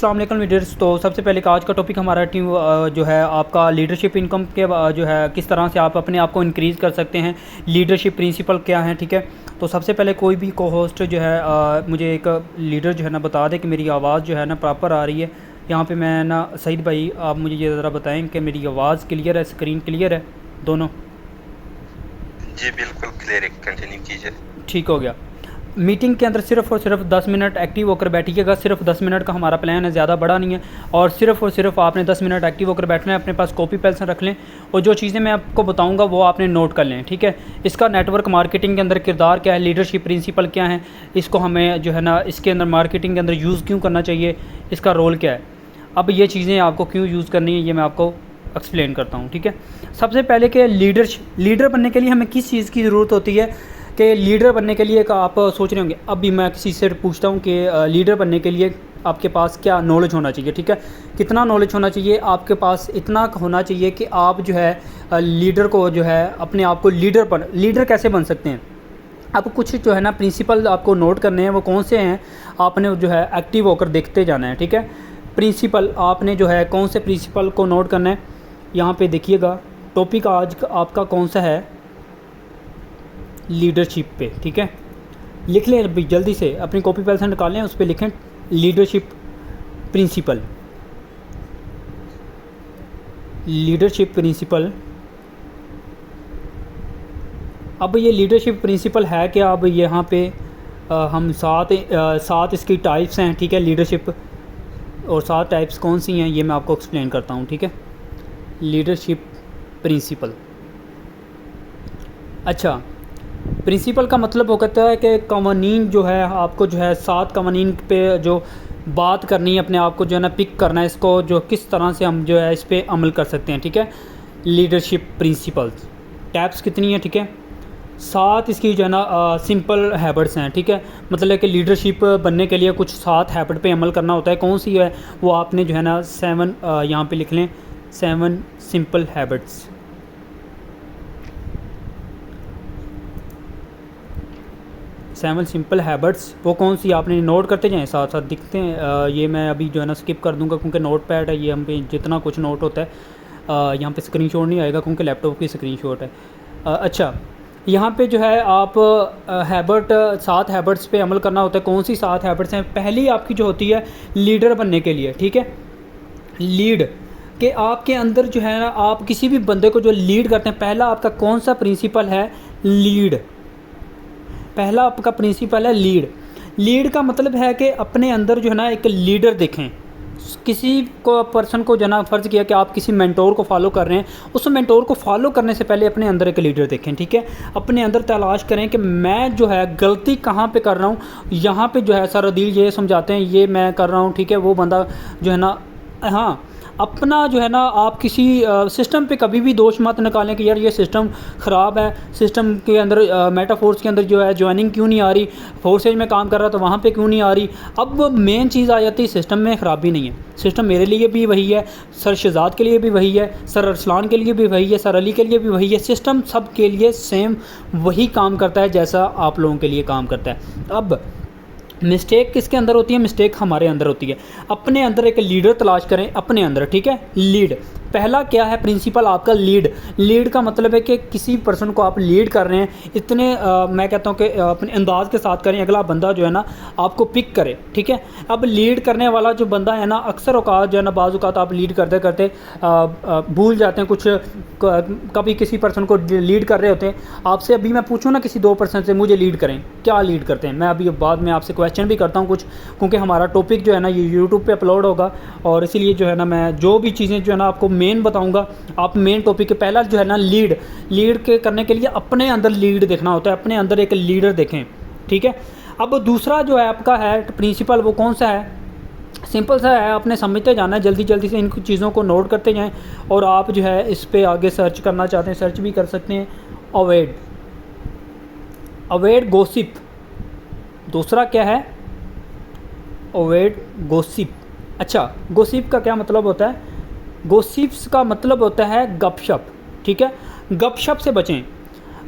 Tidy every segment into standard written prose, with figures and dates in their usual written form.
अस्सलाम वालेकुम लीडर्स। तो सबसे पहले आज का टॉपिक हमारा टीम जो है आपका लीडरशिप इनकम के जो है किस तरह से आप अपने आप को इंक्रीज़ कर सकते हैं, लीडरशिप प्रिंसिपल क्या है। ठीक है, तो सबसे पहले कोई भी को होस्ट जो है मुझे एक लीडर जो है ना बता दे कि मेरी आवाज़ जो है ना प्रॉपर आ रही है। यहाँ पे मैं ना सईद भाई आप मुझे ये ज़रा बताएं कि मेरी आवाज़ क्लियर है, स्क्रीन क्लियर है दोनों? जी बिल्कुल क्लियर है, कंटिन्यू कीजिए। ठीक हो गया। मीटिंग के अंदर सिर्फ़ और सिर्फ 10 मिनट एक्टिव होकर बैठिएगा। सिर्फ 10 मिनट का हमारा प्लान है, ज़्यादा बड़ा नहीं है। और सिर्फ आपने 10 मिनट एक्टिव होकर बैठना है। अपने पास कॉपी पेंसिल रख लें और जो चीज़ें मैं आपको बताऊंगा वो आपने नोट कर लें। ठीक है, इसका नेटवर्क मार्केटिंग के अंदर किरदार क्या है, लीडरशिप प्रिंसिपल क्या है, इसको हमें जो है ना इसके अंदर मार्केटिंग के अंदर यूज़ क्यों करना चाहिए, इसका रोल क्या है। अब ये चीज़ें आपको क्यों यूज़ करनी है ये मैं आपको एक्सप्लेन करता हूँ। ठीक है, सबसे पहले कि लीडर बनने के लिए हमें किस चीज़ की ज़रूरत होती है कि लीडर बनने के लिए एक आप सोच रहे होंगे। अभी मैं किसी से पूछता हूँ कि लीडर बनने के लिए आपके पास क्या नॉलेज होना चाहिए। ठीक है, कितना नॉलेज होना चाहिए आपके पास? इतना होना चाहिए कि आप जो है लीडर को जो है अपने आप को लीडर कैसे बन सकते हैं। अब कुछ जो है ना प्रिंसिपल आपको नोट करने हैं, वो कौन से हैं आपने जो है एक्टिव होकर देखते जाना है। ठीक है, प्रिंसिपल आपने जो है कौन से प्रिंसिपल को नोट करना है, यहाँ पे देखिएगा। टॉपिक आज आपका कौन सा है? लीडरशिप पे। ठीक है, लिख लें अभी जल्दी से, अपनी कॉपी पेंसिल निकाल लें, उस पर लिखें लीडरशिप प्रिंसिपल। Leadership principal. अब ये लीडरशिप प्रिंसिपल है क्या? अब यहाँ पे हम सात इसकी टाइप्स हैं। ठीक है, लीडरशिप और 7 टाइप्स कौन सी हैं ये मैं आपको एक्सप्लेन करता हूँ। ठीक है, लीडरशिप प्रिंसिपल। अच्छा, प्रिंसिपल का मतलब वो कहता है कि कवानीन जो है आपको जो है 7 कवानीन पे जो बात करनी है, अपने आप को जो है ना पिक करना है, इसको जो किस तरह से हम जो है इस पर अमल कर सकते हैं। ठीक है, लीडरशिप प्रिंसिपल्स टैप्स कितनी है? ठीक है, 7 इसकी जो है ना सिंपल हैबिट्स हैं। ठीक है, मतलब कि लीडरशिप बनने के लिए कुछ 7 हैबिट पे अमल करना होता है। कौन सी है वो आपने जो है ना 7 यहाँ पे लिख लें, 7 सिंपल हैबिट्स। 7 सिंपल हैबिट्स वो कौन सी आपने नोट करते जाएं, साथ साथ दिखते हैं। ये मैं अभी जो है ना स्किप कर दूंगा क्योंकि नोट पैड है, ये हम पे जितना कुछ नोट होता है यहाँ पे स्क्रीनशॉट नहीं आएगा क्योंकि लैपटॉप की स्क्रीनशॉट है। अच्छा, यहाँ पे जो है आप 7 हैबिट्स पे अमल करना होता है। कौन सी 7 हैबिट्स हैं? पहली आपकी जो होती है लीडर बनने के लिए। ठीक है, लीड के आपके अंदर जो है ना आप किसी भी बंदे को जो लीड करते हैं, पहला आपका कौन सा प्रिंसिपल है? लीड। पहला आपका प्रिंसिपल है लीड। लीड का मतलब है कि अपने अंदर जो है ना एक लीडर देखें। किसी को पर्सन को जो है ना फ़र्ज़ किया कि आप किसी मेंटोर को फॉलो कर रहे हैं, उस मेंटोर को फॉलो करने से पहले अपने अंदर एक लीडर देखें। ठीक है, अपने अंदर तलाश करें कि मैं जो है गलती कहाँ पे कर रहा हूँ। यहाँ पे जो है सर अदील ये समझाते हैं ये मैं कर रहा हूँ। ठीक है, वो बंदा जो है ना, हाँ, अपना जो है ना आप किसी सिस्टम पे कभी भी दोष मत निकालें कि यार ये सिस्टम ख़राब है, सिस्टम के अंदर मेटाफोर्स के अंदर जो है ज्वाइनिंग क्यों नहीं आ रही, फोर्सेज में काम कर रहा तो वहाँ पे क्यों नहीं आ रही। अब मेन चीज़ आ जाती है सिस्टम में ख़राबी नहीं है। सिस्टम मेरे लिए भी वही है, सर शहजाद के लिए भी वही है, सर अरसलान के लिए भी वही है, सर अली के लिए भी वही है। सिस्टम सब के लिए सेम वही काम करता है जैसा आप लोगों के लिए काम करता है। अब मिस्टेक किसके अंदर होती है? मिस्टेक हमारे अंदर होती है। अपने अंदर एक लीडर तलाश करें अपने अंदर। ठीक है, लीड पहला क्या है प्रिंसिपल आपका? लीड। लीड का मतलब है कि किसी पर्सन को आप लीड कर रहे हैं, इतने मैं कहता हूँ कि अपने अंदाज के साथ करें, अगला बंदा जो है ना आपको पिक करे। ठीक है, अब लीड करने वाला जो बंदा है ना, अक्सर औकात जो है ना बाज़ औकात आप लीड करते करते भूल जाते हैं कुछ। कभी किसी पर्सन को लीड कर रहे होते हैं, आपसे अभी मैं पूछूँ ना किसी 2 पर्सन से मुझे लीड करें, क्या लीड करते हैं? मैं अभी बाद में आपसे क्वेश्चन भी करता हूँ कुछ, क्योंकि हमारा टॉपिक जो है ना ये यूट्यूब पे अपलोड होगा और इसीलिए जो है ना मैं जो भी चीज़ें जो है ना आपको मेन बताऊंगा। आप मेन टॉपिक के पहला जो है ना लीड के करने के लिए अपने अंदर लीड देखना होता है, अपने अंदर एक लीडर देखें। ठीक है, अब दूसरा जो है आपका है प्रिंसिपल, वो कौन सा है? सिंपल सा है, आपने समझते जाना है, जल्दी जल्दी से इन चीज़ों को नोट करते जाएं। और आप जो है इस पर आगे सर्च करना चाहते हैं सर्च भी कर सकते हैं। Avoid gossip. दूसरा क्या है? Avoid gossip. अच्छा, गॉसिप का क्या मतलब होता है? गॉसिप्स का मतलब होता है गपशप। ठीक है, गपशप से बचें।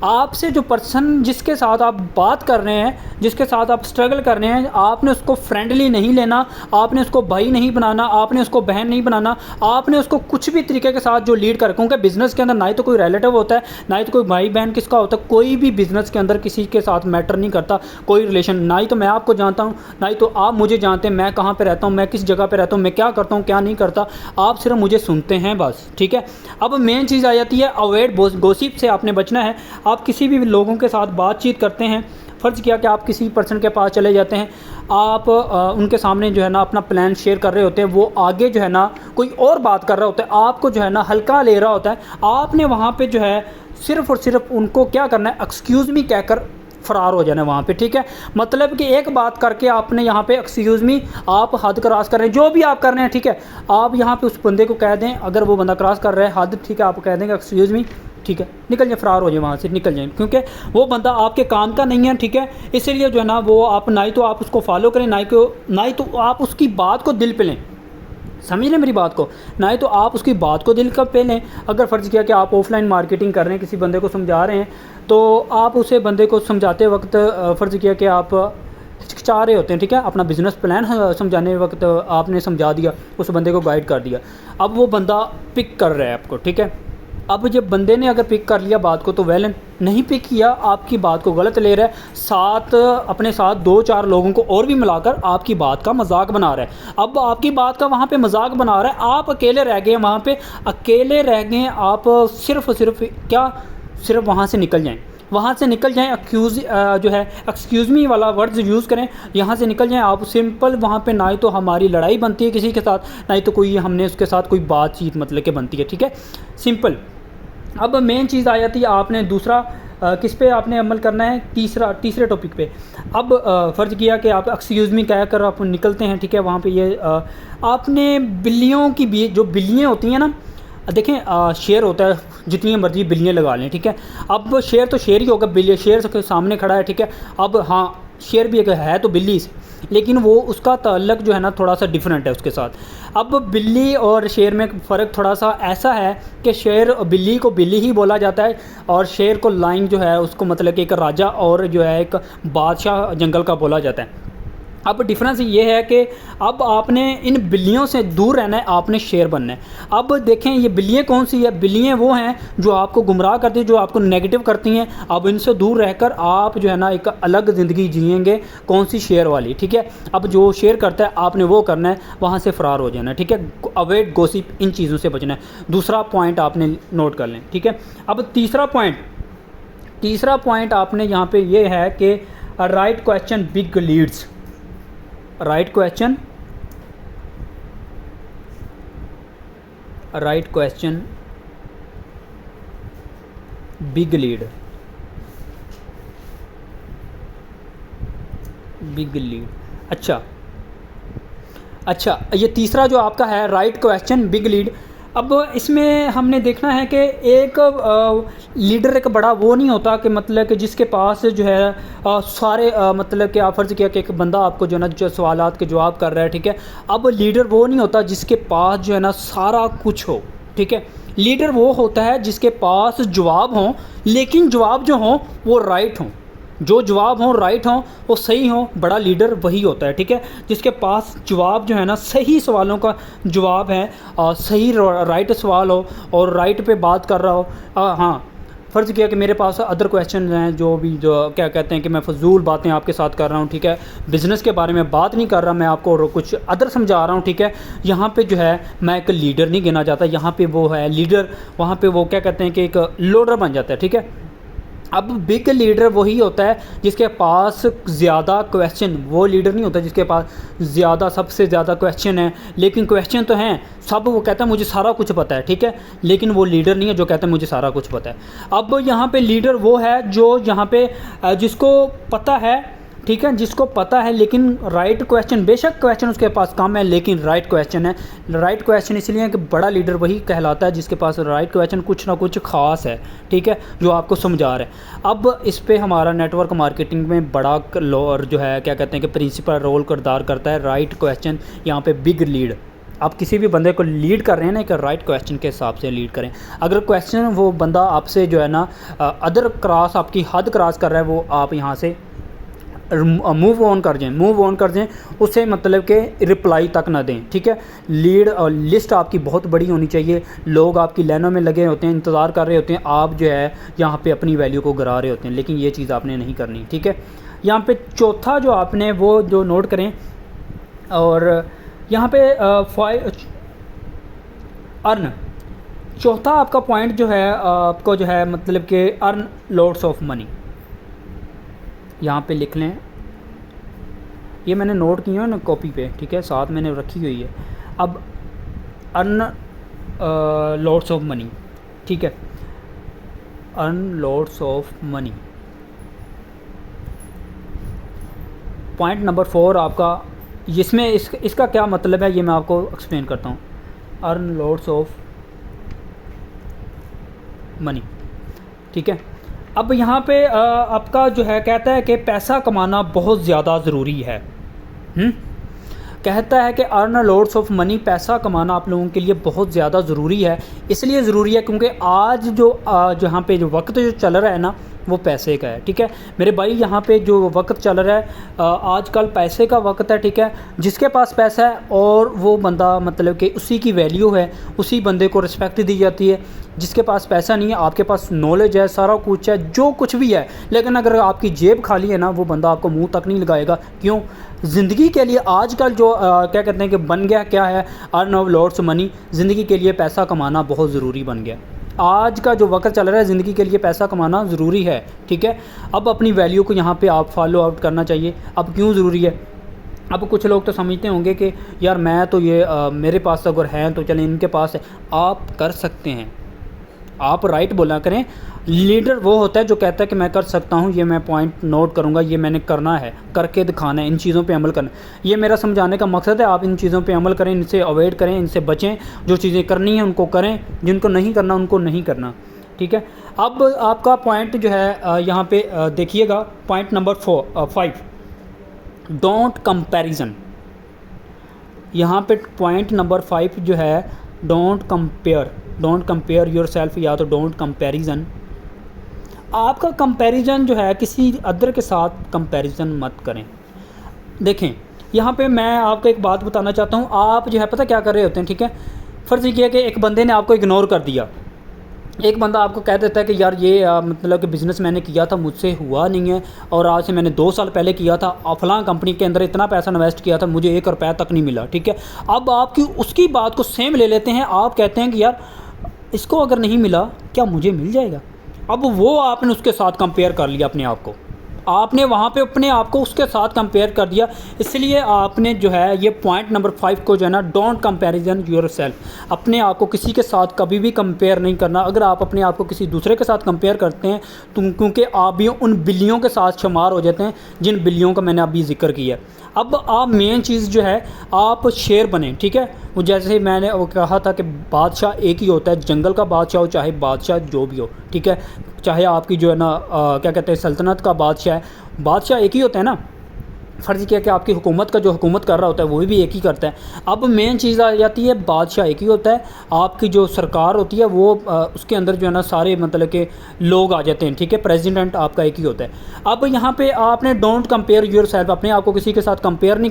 आपसे जो पर्सन जिसके साथ आप बात कर रहे हैं, जिसके साथ आप स्ट्रगल कर रहे हैं, आपने उसको फ्रेंडली नहीं लेना, आपने उसको भाई नहीं बनाना, आपने उसको बहन नहीं बनाना, आपने उसको कुछ भी तरीके के साथ जो लीड कर, क्योंकि बिज़नेस के अंदर ना ही तो कोई रिलेटिव होता है, ना ही तो कोई भाई बहन किसका होता है, कोई भी बिज़नेस के अंदर किसी के साथ मैटर नहीं करता कोई रिलेशन, ना ही तो मैं आपको जानता हूँ, ना ही तो आप मुझे जानते हैं, मैं कहाँ पर रहता हूँ, मैं किस जगह पर रहता हूँ, मैं क्या करता हूँ क्या नहीं करता, आप सिर्फ मुझे सुनते हैं बस, ठीक है। अब मेन चीज़ आ जाती है अवॉइड गॉसिप से आपने बचना है। आप किसी भी लोगों के साथ बातचीत करते हैं, फ़र्ज़ किया कि आप किसी पर्सन के पास चले जाते हैं, आप उनके सामने जो है ना अपना प्लान शेयर कर रहे होते हैं, वो आगे जो है ना कोई और बात कर रहा होता है, आपको जो है ना हल्का ले रहा होता है, आपने वहाँ पे जो है सिर्फ़ और सिर्फ उनको क्या करना है, एक्सक्यूज़ मी कहकर फ़रार हो जाना है वहाँ पे, ठीक है। मतलब कि एक बात करके आपने यहाँ पे एक्सक्यूज़ मी, आप हद क्रॉस कर रहे हैं, जो भी आप कर रहे हैं, ठीक है, आप यहाँ पे उस बंदे को कह दें, अगर वो बंदा क्रॉस कर रहा है हद, ठीक है, आप कह देंगे एक्सक्यूज़ मी, ठीक है, निकल जाए, फ़रार हो जाए वहाँ से, निकल जाए, क्योंकि वो बंदा आपके काम का नहीं है, ठीक है। इसीलिए जो है ना वो आप ना ही तो आप उसको फॉलो करें, ना ही तो आप उसकी बात को दिल पे लें, समझ रहे मेरी बात को, ना ही तो आप उसकी बात को दिल का पे लें। अगर फ़र्ज़ किया कि आप ऑफलाइन मार्केटिंग कर रहे हैं, किसी बंदे को समझा रहे हैं, तो आप उसे बंदे को समझाते वक्त फ़र्ज़ किया कि आप हिचकिचा रहे होते हैं, ठीक है, अपना बिज़नेस प्लान समझाने वक्त आपने समझा दिया, उस बंदे को गाइड कर दिया, अब वो बंदा पिक कर रहा है आपको, ठीक है। अब जब बंदे ने अगर पिक कर लिया बात को तो वेल, नहीं पिक किया, आपकी बात को गलत ले रहा है, साथ अपने साथ 2-4 लोगों को और भी मिलाकर आपकी बात का मजाक बना रहा है। अब आपकी बात का वहाँ पे मजाक बना रहा है, आप अकेले रह गए वहाँ पे, अकेले रह गए आप, सिर्फ क्या, सिर्फ वहाँ से निकल जाएं, वहाँ से निकल जाएं, जो है एक्सक्यूज़ मी वाला वर्ड्स यूज़ करें, यहाँ से निकल जाएं आप सिंपल। वहाँ पे ना ही तो हमारी लड़ाई बनती है किसी के साथ, ना ही तो कोई हमने उसके साथ कोई बातचीत मतलब के बनती है, ठीक है, सिंपल। अब मेन चीज़ आ जाती है, आपने दूसरा किस पे आपने अमल करना है, तीसरे टॉपिक पे। अब फ़र्ज़ किया कि आप एक्सक्यूज़ मी कह कर आप निकलते हैं, ठीक है, वहाँ पे ये आपने बिल्लियों की भी, जो बिल्लियाँ होती हैं ना, देखें शेर होता है, जितनी मर्ज़ी बिल्लियाँ लगा लें, ठीक है। अब शेर तो शेर ही होगा, बिल्ली शेर के सामने खड़ा है, ठीक है। अब हाँ, शेर भी एक है तो बिल्ली से, लेकिन वो उसका ताल्लुक़ जो है ना थोड़ा सा डिफरेंट है उसके साथ। अब बिल्ली और शेर में फ़र्क थोड़ा सा ऐसा है कि शेर, बिल्ली को बिल्ली ही बोला जाता है, और शेर को लाइन जो है उसको मतलब कि एक राजा और जो है एक बादशाह जंगल का बोला जाता है। अब डिफरेंस ये है कि अब आपने इन बिल्लियों से दूर रहना है, आपने शेर बनना है। अब देखें ये बिल्लियाँ कौन सी है, बिल्लियाँ वो हैं जो आपको गुमराह करती हैं, जो आपको नेगेटिव करती हैं। अब इनसे दूर रहकर आप जो है ना एक अलग ज़िंदगी जिएंगे, कौन सी, शेर वाली, ठीक है। अब जो शेर करता है आपने वो करना है, वहाँ से फ़रार हो जाना है, ठीक है। अवॉइड गॉसिप, इन चीज़ों से बचना है। दूसरा पॉइंट आपने नोट कर लें, ठीक है। अब तीसरा पॉइंट आपने यहाँ पर ये है कि right question big leads, right question big lead, अच्छा, ये तीसरा जो आपका है राइट क्वेश्चन बिग लीड। अब इसमें हमने देखना है कि एक लीडर एक बड़ा वो नहीं होता कि मतलब कि जिसके पास जो है सारे मतलब कि आप फ़र्ज़ किया कि एक बंदा आपको जो है ना जो सवालात के जवाब कर रहा है, ठीक है। अब लीडर वो नहीं होता जिसके पास जो है ना सारा कुछ हो, ठीक है। लीडर वो होता है जिसके पास जवाब हों, लेकिन जवाब जो हों वो राइट हों, जो जवाब हों राइट हों, वो सही हों, बड़ा लीडर वही होता है, ठीक है। जिसके पास जवाब जो है ना सही सवालों का जवाब है, सही राइट सवाल हो और राइट पे बात कर रहा हो। हाँ, फ़र्ज़ किया कि मेरे पास अदर क्वेश्चन हैं, जो क्या कहते हैं कि मैं फ़जूल बातें आपके साथ कर रहा हूँ, ठीक है, बिज़नेस के बारे में बात नहीं कर रहा, मैं आपको कुछ अदर समझा रहा हूँ, ठीक है। यहाँ पे जो है मैं एक लीडर नहीं गिना जाता, यहाँ पे वो है लीडर, वहाँ पे वो क्या कहते हैं कि एक लोडर बन जाता है, ठीक है। अब बिग लीडर वही होता है जिसके पास ज़्यादा क्वेश्चन, वो लीडर नहीं होता जिसके पास सबसे ज़्यादा क्वेश्चन है, लेकिन क्वेश्चन तो हैं सब, वो कहता है मुझे सारा कुछ पता है, ठीक है, लेकिन वो लीडर नहीं है जो कहता है मुझे सारा कुछ पता है। अब यहाँ पे लीडर वो है जो यहाँ पे जिसको पता है, ठीक है, जिसको पता है, लेकिन राइट क्वेश्चन, बेशक क्वेश्चन उसके पास कम है लेकिन राइट क्वेश्चन है। राइट क्वेश्चन इसलिए कि बड़ा लीडर वही कहलाता है जिसके पास राइट क्वेश्चन कुछ ना कुछ ख़ास है, ठीक है, जो आपको समझा रहे हैं। अब इस पे हमारा नेटवर्क मार्केटिंग में बड़ा जो है क्या कहते हैं कि प्रिंसिपल रोल किरदार करता है राइट क्वेश्चन, यहाँ पे बिग लीड। आप किसी भी बंदे को लीड कर रहे हैं ना, एक राइट क्वेश्चन के हिसाब से लीड करें। अगर क्वेश्चन वो बंदा आपसे जो है ना अदर क्रॉस, आपकी हद क्रॉस कर रहा है, वो आप यहाँ से मूव ऑन कर जाएं, उसे मतलब कि रिप्लाई तक ना दें, ठीक है। लीड और लिस्ट आपकी बहुत बड़ी होनी चाहिए। लोग आपकी लाइनों में लगे होते हैं, इंतज़ार कर रहे होते हैं, आप जो है यहाँ पे अपनी वैल्यू को गिरा रहे होते हैं, लेकिन ये चीज़ आपने नहीं करनी, ठीक है। यहाँ पे चौथा जो आपने वो जो नोट करें, और यहाँ पे अर्न, चौथा आपका पॉइंट जो है आपको जो है मतलब कि अर्न लॉट्स ऑफ मनी, यहाँ पे लिख लें। ये मैंने नोट किया है ना कॉपी पे, ठीक है, साथ मैंने रखी हुई है। अब अर्न लॉट्स ऑफ मनी, ठीक है, earn lots of money. Point number 4 आपका, जिसमें इसका क्या मतलब है ये मैं आपको एक्सप्लेन करता हूँ। अर्न लॉट्स ऑफ मनी, ठीक है। अब यहाँ पे आपका जो है कहता है कि पैसा कमाना बहुत ज़्यादा ज़रूरी है। कहता है कि अर्न लॉट्स ऑफ मनी, पैसा कमाना आप लोगों के लिए बहुत ज़्यादा ज़रूरी है। इसलिए ज़रूरी है क्योंकि आज जो जहाँ पे जो वक्त जो चल रहा है ना, वो पैसे का है, ठीक है मेरे भाई। यहाँ पे जो वक्त चल रहा है आजकल पैसे का वक्त है, ठीक है। जिसके पास पैसा है और वो बंदा मतलब कि उसी की वैल्यू है, उसी बंदे को रिस्पेक्ट दी जाती है। जिसके पास पैसा नहीं है, आपके पास नॉलेज है, सारा कुछ है, जो कुछ भी है, लेकिन अगर आपकी जेब खाली है ना, वो बंदा आपको मुंह तक नहीं लगाएगा। क्यों? ज़िंदगी के लिए आजकल जो क्या कहते हैं कि बन गया क्या है, अर्न ऑफ लॉट्स मनी। ज़िंदगी के लिए पैसा कमाना बहुत ज़रूरी बन गया। आज का जो वक्त चल रहा है, ज़िंदगी के लिए पैसा कमाना ज़रूरी है, ठीक है। अब अपनी वैल्यू को यहाँ पे आप फॉलो आउट करना चाहिए। अब क्यों ज़रूरी है? अब कुछ लोग तो समझते होंगे कि यार मैं तो ये मेरे पास अगर हैं तो चलें, इनके पास है। आप कर सकते हैं, आप राइट बोला करें। लीडर वो होता है जो कहता है कि मैं कर सकता हूँ, ये मैं पॉइंट नोट करूँगा, ये मैंने करना है, करके दिखाना है, इन चीज़ों पे अमल करना। ये मेरा समझाने का मकसद है। आप इन चीज़ों पे अमल करें, इनसे अवॉइड करें, इनसे बचें। जो चीज़ें करनी हैं उनको करें, जिनको नहीं करना उनको नहीं करना, ठीक है। अब आपका पॉइंट जो है यहाँ पे देखिएगा, पॉइंट नंबर 5, डोंट कंपैरिजन। यहाँ पे पॉइंट नंबर 5 जो है डोंट कंपेयर योरसेल्फ, या तो डोंट कंपैरिजन। आपका कंपैरिजन जो है किसी अदर के साथ कंपैरिजन मत करें। देखें यहाँ पे मैं आपको एक बात बताना चाहता हूँ। आप जो है पता क्या कर रहे होते हैं, ठीक है। फ़र्ज़ किया कि एक बंदे ने आपको इग्नोर कर दिया। एक बंदा आपको कह देता है कि यार ये मतलब कि बिज़नेस मैंने किया था, मुझसे हुआ नहीं है, और आज से मैंने 2 साल पहले किया था, फलां कंपनी के अंदर इतना पैसा इन्वेस्ट किया था, मुझे 1 रुपया तक नहीं मिला, ठीक है। अब आपकी उसकी बात को सेम ले लेते हैं। आप कहते हैं कि यार इसको अगर नहीं मिला, क्या मुझे मिल जाएगा? अब वो आपने उसके साथ कंपेयर कर लिया अपने आप को, आपने वहाँ पे अपने आप को उसके साथ कंपेयर कर दिया। इसलिए आपने जो है ये पॉइंट नंबर 5 को जो है ना, डोंट कंपैरिजन योरसेल्फ, अपने आप को किसी के साथ कभी भी कंपेयर नहीं करना। अगर आप अपने आप को किसी दूसरे के साथ कंपेयर करते हैं तो क्योंकि आप भी उन बिल्लियों के साथ शुमार हो जाते हैं जिन बिल्लियों का मैंने अभी जिक्र किया। अब आप मेन चीज़ जो है आप शेर बने, ठीक है। वो जैसे मैंने वो कहा था कि बादशाह एक ही होता है, जंगल का बादशाह हो चाहे बादशाह जो भी हो, ठीक है। चाहे आपकी जो है ना क्या कहते हैं सल्तनत का बादशाह है, बादशाह एक ही होता है ना। फ़र्ज़ किया कि आपकी हुकूमत का जो हुकूमत कर रहा होता है वो भी एक ही करता है। अब मेन चीज़ आ जाती है, बादशाह एक ही होता है, आपकी जो सरकार होती है वो उसके अंदर जो है ना सारे मतलब के लोग आ जाते हैं, ठीक है। प्रेसिडेंट आपका एक ही होता है। अब यहाँ पे आपने डोंट कंपेयर योरसेल्फ, अपने आप को किसी के साथ कंपेयर नहीं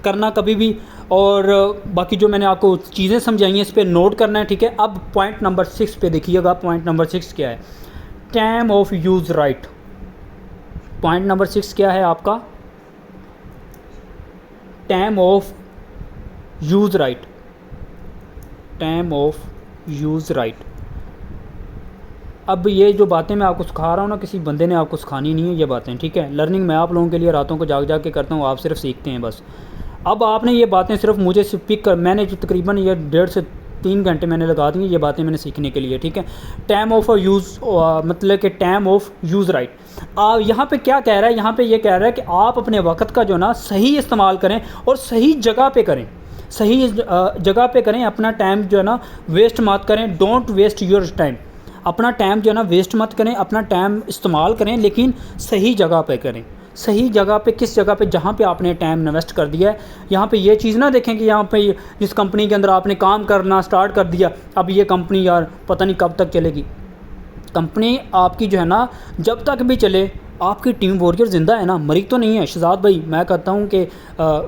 करना कभी भी। और बाकी जो मैंने आपको चीज़ें समझाई हैं इस पर नोट करना है, ठीक है। अब पॉइंट नंबर 6 पे देखिएगा। पॉइंट नंबर 6 क्या है? Time of use right. Point number 6 क्या है आपका? Time of use right. Time of use right. अब ये जो बातें मैं आपको सिखा रहा हूँ ना, किसी बंदे ने आपको सिखानी नहीं है ये बातें, ठीक है। लर्निंग मैं आप लोगों के लिए रातों को जाग के करता हूँ, आप सिर्फ सीखते हैं बस। अब आपने ये बातें सिर्फ मुझे पिक कर, मैंने जो तकरीबन ये 1.5 से 3 घंटे मैंने लगा दी ये बातें मैंने सीखने के लिए, ठीक है। टाइम ऑफ यूज़ मतलब कि टाइम ऑफ यूज़ राइट। यहाँ पे क्या कह रहा है? यहाँ पे ये कह रहा है कि आप अपने वक्त का जो ना सही इस्तेमाल करें और सही जगह पे करें, सही जगह पे करें। अपना टाइम जो है ना वेस्ट मत करें। Don't waste your time. अपना टाइम जो है ना वेस्ट मत करें, अपना टाइम इस्तेमाल करें लेकिन सही जगह पे करें। सही जगह पे, किस जगह पे, जहाँ पे आपने टाइम इन्वेस्ट कर दिया है, यहाँ पे ये चीज़ ना देखें कि यहाँ पे जिस कंपनी के अंदर आपने काम करना स्टार्ट कर दिया, अब ये कंपनी यार पता नहीं कब तक चलेगी। कंपनी आपकी जो है ना, जब तक भी चले आपकी टीम वॉरियर ज़िंदा है ना, मरी तो नहीं है। शहजाद भाई मैं कहता हूँ कि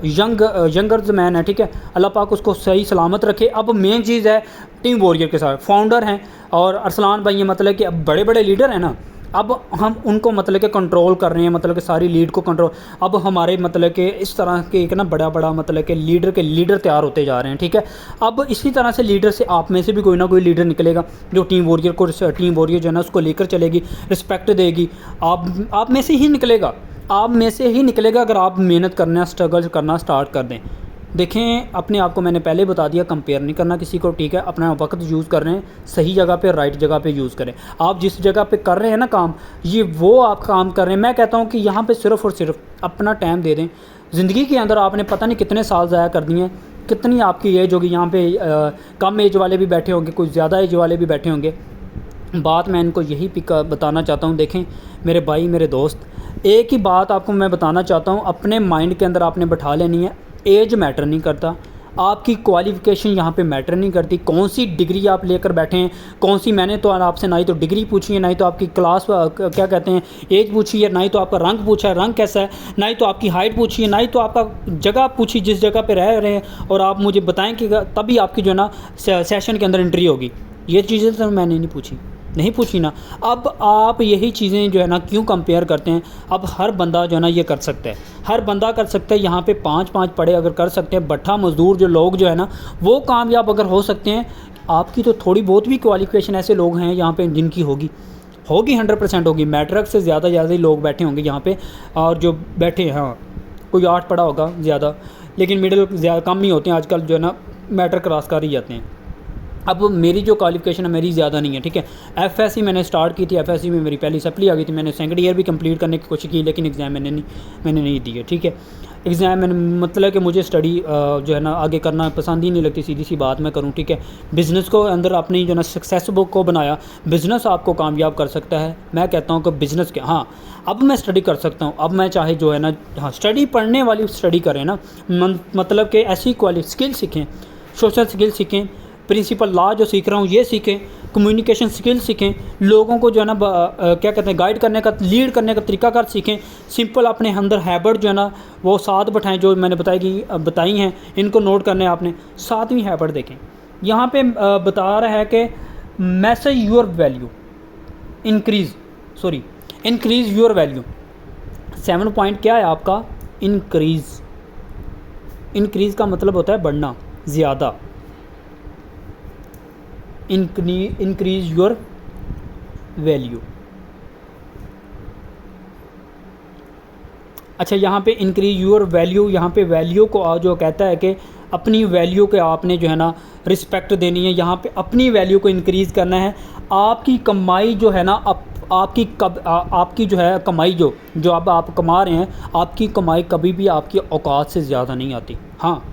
यंगर मैन है, ठीक है, अल्लाह पाक उसको सही सलामत रखे। अब मेन चीज़ है टीम वॉरियर के साथ फाउंडर हैं और अरसलान भाई, ये मतलब कि अब बड़े बड़े लीडर हैं ना, अब हम उनको मतलब कि कंट्रोल कर रहे हैं, मतलब कि सारी लीड को कंट्रोल। अब हमारे मतलब कि इस तरह के एक ना बड़ा बड़ा मतलब कि लीडर तैयार होते जा रहे हैं, ठीक है। अब इसी तरह से लीडर से आप में से भी कोई ना कोई लीडर निकलेगा जो टीम वॉरियर जो है ना उसको लेकर चलेगी, रिस्पेक्ट देगी। आप में से ही निकलेगा, आप में से ही निकलेगा अगर आप मेहनत करना, स्ट्रगल करना स्टार्ट कर दें। देखें अपने आप को मैंने पहले बता दिया, कंपेयर नहीं करना किसी को, ठीक है। अपना वक्त यूज़ कर रहे हैं, सही जगह पे, राइट जगह पे यूज़ करें। आप जिस जगह पे कर रहे हैं ना काम, ये वो आप काम कर रहे हैं। मैं कहता हूँ कि यहाँ पे सिर्फ़ और सिर्फ अपना टाइम दे दें। ज़िंदगी के अंदर आपने पता नहीं कितने साल ज़ाया कर दिए हैं, कितनी आपकी एज होगी। यहाँ पे कम एज वाले भी बैठे होंगे, कुछ ज़्यादा एज वाले भी बैठे होंगे। बात मैं इनको यही बताना चाहता हूँ, देखें मेरे भाई, मेरे दोस्त, एक ही बात आपको मैं बताना चाहता हूँ, अपने माइंड के अंदर आपने बैठा लेनी है। एज मैटर नहीं करता, आपकी क्वालिफ़िकेशन यहाँ पे मैटर नहीं करती, कौन सी डिग्री आप लेकर बैठे हैं, कौन सी। मैंने तो आपसे ना ही तो डिग्री पूछी है, ना ही तो आपकी क्लास क्या कहते हैं एज पूछी है, ना ही तो आपका रंग पूछा है रंग कैसा है, ना ही तो आपकी हाइट पूछी है, ना ही तो आपका जगह पूछी जिस जगह पे रह रहे हैं, और आप मुझे बताएं कि तभी आपकी जो है ना सेशन के अंदर एंट्री होगी। ये चीज़ें तो मैंने नहीं पूछी ना। अब आप यही चीज़ें जो है ना क्यों कंपेयर करते हैं। अब हर बंदा जो है ना ये कर सकता है, हर बंदा कर सकता है। यहाँ पे 5-5 पढ़े अगर कर सकते हैं, भट्ठा मज़दूर जो लोग जो है ना वो कामयाब अगर हो सकते हैं। आपकी तो थोड़ी बहुत भी क्वालिफिकेशन ऐसे लोग हैं यहाँ पे जिनकी होगी 100% होगी। मैट्रिक से ज़्यादा ही लोग बैठे होंगे यहाँ पे, और जो बैठे हैं, हाँ कोई 8 पढ़ा होगा ज़्यादा, लेकिन मिडिल ज़्यादा कम ही होते हैं आजकल, जो है ना मैट्रिक क्रॉस कर ही जाते हैं। अब मेरी जो क्वालिफिकेशन है मेरी ज़्यादा नहीं है, ठीक है। एफएससी मैंने स्टार्ट की थी, एफएससी में मेरी पहली सप्ली आ गई थी। मैंने सेकंड ईयर भी कंप्लीट करने की कोशिश की, लेकिन एग्ज़ाम मैंने नहीं दी है, ठीक है। एग्ज़ाम मैंने मतलब कि मुझे स्टडी जो है ना आगे करना पसंद ही नहीं लगती, सीधी सी बात मैं करूँ, ठीक है। बिज़नेस को अंदर अपनी जो है ना सक्सेस बुक को बनाया। बिज़नेस आपको कामयाब कर सकता है। मैं कहता हूँ कि बिज़नेस के, हाँ अब मैं स्टडी कर सकता हूँ। अब मैं चाहे जो है ना, हाँ स्टडी पढ़ने वाली स्टडी करें ना, मतलब कि ऐसी स्किल सीखें, सोशल स्किल सीखें, प्रिंसिपल लॉ जो सीख रहा हूँ ये सीखें, कम्युनिकेशन स्किल सीखें, लोगों को जो है ना क्या कहते हैं गाइड करने का, लीड करने का तरीकाकार सीखें। सिंपल अपने अंदर हैबिट जो है ना वो 7 बैठाएँ, जो मैंने बताई हैं, इनको नोट करने आपने। 7वीं हैबिट देखें, यहाँ पे बता रहा है कि message your value increase your value. 7 point क्या है आपका, इंक्रीज़ का मतलब होता है बढ़ना, ज़्यादा। Increase your value. अच्छा, यहाँ पे इंक्रीज़ योर वैल्यू, यहाँ पे वैल्यू को जो कहता है कि अपनी वैल्यू के आपने जो है ना रिस्पेक्ट देनी है। यहाँ पे अपनी वैल्यू को इंक्रीज़ करना है। आपकी कमाई जो है ना, आपकी जो है कमाई जो अब आप कमा रहे हैं, आपकी कमाई कभी भी आपकी औकात से ज़्यादा नहीं आती। हाँ,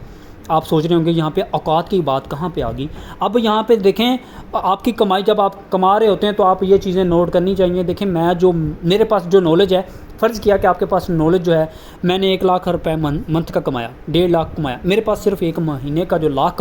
आप सोच रहे होंगे यहाँ पे औकात की बात कहाँ पे आ गई। अब यहाँ पे देखें, आपकी कमाई जब आप कमा रहे होते हैं तो आप ये चीज़ें नोट करनी चाहिए। देखें, मेरे पास जो नॉलेज है, फ़र्ज़ किया कि आपके पास नॉलेज जो है, मैंने 1 लाख रुपए मंथ का कमाया, 1.5 लाख कमाया, मेरे पास सिर्फ 1 महीने का जो लाख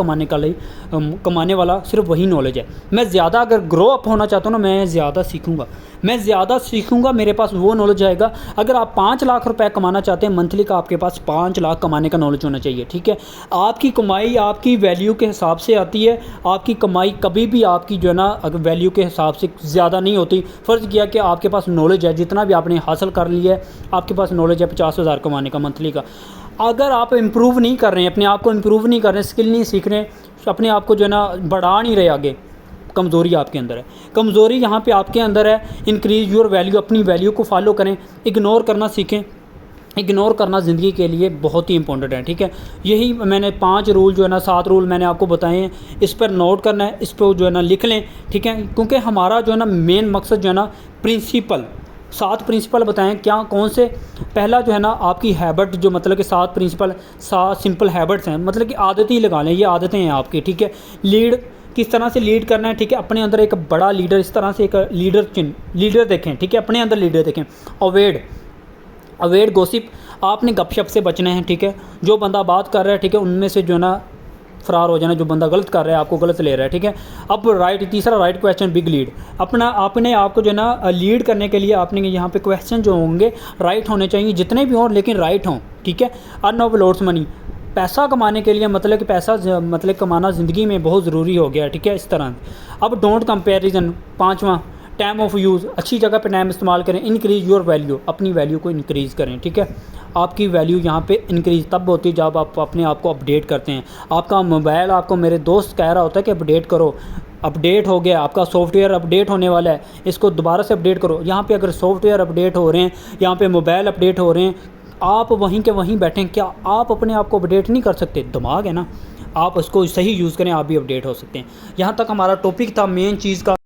कमाने वाला सिर्फ वही नॉलेज है। मैं ज़्यादा अगर ग्रो अप होना चाहता हूँ ना, मैं ज़्यादा सीखूँगा, मेरे पास वो नॉलेज आएगा। अगर आप 5 लाख रुपए कमाना चाहते हैं मंथली का, आपके पास 5 लाख कमाने का नॉलेज होना चाहिए, ठीक है। आपकी कमाई आपकी वैल्यू के हिसाब से आती है। आपकी कमाई कभी भी आपकी जो है ना वैल्यू के हिसाब से ज़्यादा नहीं होती। फ़र्ज़ किया कि आपके पास नॉलेज है, जितना भी आपने हासिल कर लिया है, आपके पास नॉलेज है 50,000 कमाने का मंथली का। अगर आप इम्प्रूव नहीं कर रहे हैं, अपने आप को इम्प्रूव नहीं कर रहे हैं, स्किल नहीं सीख रहे हैं, अपने आप को जो है ना बढ़ा नहीं रहे आगे, कमज़ोरी आपके अंदर है। कमज़ोरी यहाँ पे आपके अंदर है। इंक्रीज़ योर वैल्यू, अपनी वैल्यू को फॉलो करें, इग्नोर करना सीखें। इग्नोर करना ज़िंदगी के लिए बहुत ही इंपॉर्टेंट है, ठीक है। यही मैंने 5 रूल जो है ना, 7 रूल मैंने आपको बताए हैं, इस पर नोट करना है, इस पर जो है ना लिख लें, ठीक है। क्योंकि हमारा जो है ना मेन मकसद जो है ना 7 प्रिंसिपल बताएं, क्या कौन से। पहला जो है ना आपकी हैबिट, जो मतलब कि 7 सिंपल हैबिट्स हैं, मतलब कि आदतें ही लगा लें, ये आदतें हैं आपकी, ठीक है। लीड किस तरह से लीड करना है, ठीक है। अपने अंदर एक बड़ा लीडर, इस तरह से एक लीडर देखें, ठीक है। अपने अंदर लीडर देखें। अवॉइड गॉसिप, आपने गपशप से बचना है, ठीक है। जो बंदा बात कर रहा है, ठीक है, उनमें से जो है ना फ़रार हो जाना, जो बंदा गलत कर रहा है, आपको गलत ले रहा है, ठीक है। अब तीसरा राइट क्वेश्चन बिग लीड, आपने आपको जो है ना लीड करने के लिए आपने यहाँ पे क्वेश्चन जो होंगे राइट होने चाहिए, जितने भी हों लेकिन राइट हों, ठीक है। अर्न ऑफ लोड्स मनी, पैसा कमाने के लिए, मतलब कि पैसा मतलब कमाना ज़िंदगी में बहुत ज़रूरी हो गया, ठीक है, इस तरह। अब डोंट कंपेरिजन, पाँचवा टाइम ऑफ यूज़, अच्छी जगह पे टाइम इस्तेमाल करें। इंक्रीज़ योर वैल्यू, अपनी वैल्यू को इंक्रीज़ करें, ठीक है। आपकी वैल्यू यहाँ पे इंक्रीज़ तब होती है जब आप अपने आप को अपडेट करते हैं। आपका मोबाइल आपको, मेरे दोस्त कह रहा होता है कि अपडेट करो, अपडेट हो गया, आपका सॉफ्टवेयर अपडेट होने वाला है, इसको दोबारा से अपडेट करो। यहाँ पे अगर सॉफ्टवेयर अपडेट हो रहे हैं, यहाँ पे मोबाइल अपडेट हो रहे हैं, आप वहीं के वहीं बैठें, क्या आप अपने आप को अपडेट नहीं कर सकते? दिमाग है ना, आप उसको सही यूज़ करें, आप भी अपडेट हो सकते हैं। यहाँ तक हमारा टॉपिक था मेन चीज़ का।